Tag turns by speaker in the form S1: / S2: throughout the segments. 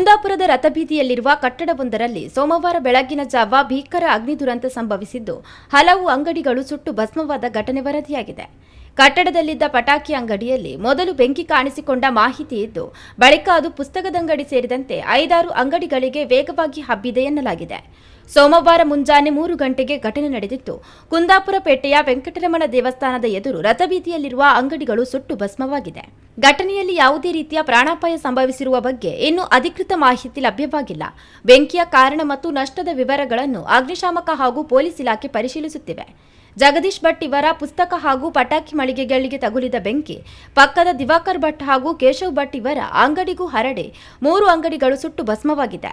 S1: ಕುಂದಾಪುರದ ರಥಬೀದಿಯಲ್ಲಿರುವ ಕಟ್ಟಡವೊಂದರಲ್ಲಿ ಸೋಮವಾರ ಬೆಳಗಿನ ಜಾವ ಭೀಕರ ಅಗ್ನಿ ದುರಂತ ಸಂಭವಿಸಿದ್ದು ಹಲವು ಅಂಗಡಿಗಳು ಸುಟ್ಟು ಭಸ್ಮವಾದ ಘಟನೆ ವರದಿಯಾಗಿದೆ. ಕಟ್ಟಡದಲ್ಲಿದ್ದ ಪಟಾಕಿ ಅಂಗಡಿಯಲ್ಲಿ ಮೊದಲು ಬೆಂಕಿ ಕಾಣಿಸಿಕೊಂಡ ಮಾಹಿತಿ ಇದ್ದು, ಬಳಿಕ ಅದು ಪುಸ್ತಕದಂಗಡಿ ಸೇರಿದಂತೆ 5-6 ಅಂಗಡಿಗಳಿಗೆ ವೇಗವಾಗಿ ಹಬ್ಬಿದೆ ಎನ್ನಲಾಗಿದೆ. ಸೋಮವಾರ ಮುಂಜಾನೆ 3 ಗಂಟೆಗೆ ಘಟನೆ ನಡೆದಿತ್ತು. ಕುಂದಾಪುರ ಪೇಟೆಯ ವೆಂಕಟರಮಣ ದೇವಸ್ಥಾನದ ಎದುರು ರಥಬೀದಿಯಲ್ಲಿರುವ ಅಂಗಡಿಗಳು ಸುಟ್ಟು ಭಸ್ಮವಾಗಿದೆ. ಘಟನೆಯಲ್ಲಿ ಯಾವುದೇ ರೀತಿಯ ಪ್ರಾಣಾಪಾಯ ಸಂಭವಿಸಿರುವ ಬಗ್ಗೆ ಇನ್ನೂ ಅಧಿಕೃತ ಮಾಹಿತಿ ಲಭ್ಯವಾಗಿಲ್ಲ. ಬೆಂಕಿಯ ಕಾರಣ ಮತ್ತು ನಷ್ಟದ ವಿವರಗಳನ್ನು ಅಗ್ನಿಶಾಮಕ ಹಾಗೂ ಪೊಲೀಸ್ ಇಲಾಖೆ ಪರಿಶೀಲಿಸುತ್ತಿವೆ. ಜಗದೀಶ್ ಭಟ್ ಇವರ ಪುಸ್ತಕ ಹಾಗೂ ಪಟಾಕಿ ಮಳಿಗೆಗಳಿಗೆ ತಗುಲಿದ ಬೆಂಕಿ ಪಕ್ಕದ ದಿವಾಕರ್ ಭಟ್ ಹಾಗೂ ಕೇಶವ್ ಭಟ್ ಇವರ ಅಂಗಡಿಗೂ ಹರಡಿ 3 ಅಂಗಡಿಗಳು ಸುಟ್ಟು ಭಸ್ಮವಾಗಿದೆ.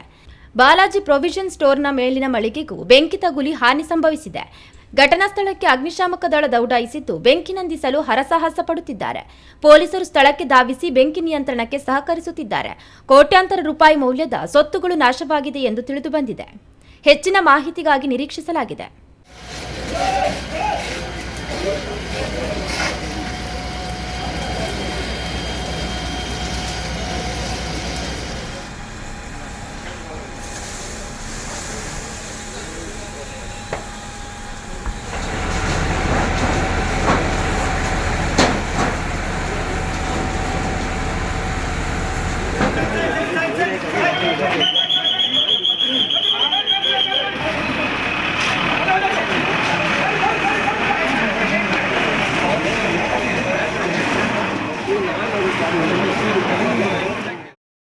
S1: ಬಾಲಾಜಿ ಪ್ರೊವಿಷನ್ ಸ್ಟೋರ್ನ ಮೇಲಿನ ಮಳಿಗೆಗೂ ಬೆಂಕಿ ತಗುಲಿ ಹಾನಿ ಸಂಭವಿಸಿದೆ. ಘಟನಾ ಸ್ಥಳಕ್ಕೆ ಅಗ್ನಿಶಾಮಕ ದಳ ದೌಡಾಯಿಸಿದ್ದು ಬೆಂಕಿ ನಂದಿಸಲು ಹರಸಾಹಸ ಪಡುತ್ತಿದ್ದಾರೆ. ಪೊಲೀಸರು ಸ್ಥಳಕ್ಕೆ ಧಾವಿಸಿ ಬೆಂಕಿ ನಿಯಂತ್ರಣಕ್ಕೆ ಸಹಕರಿಸುತ್ತಿದ್ದಾರೆ. ಕೋಟ್ಯಾಂತರ ರೂಪಾಯಿ ಮೌಲ್ಯದ ಸೊತ್ತುಗಳು ನಾಶವಾಗಿದೆ ಎಂದು ತಿಳಿದು ಬಂದಿದೆ. ಹೆಚ್ಚಿನ ಮಾಹಿತಿಗಾಗಿ ನಿರೀಕ್ಷಿಸಲಾಗಿದೆ.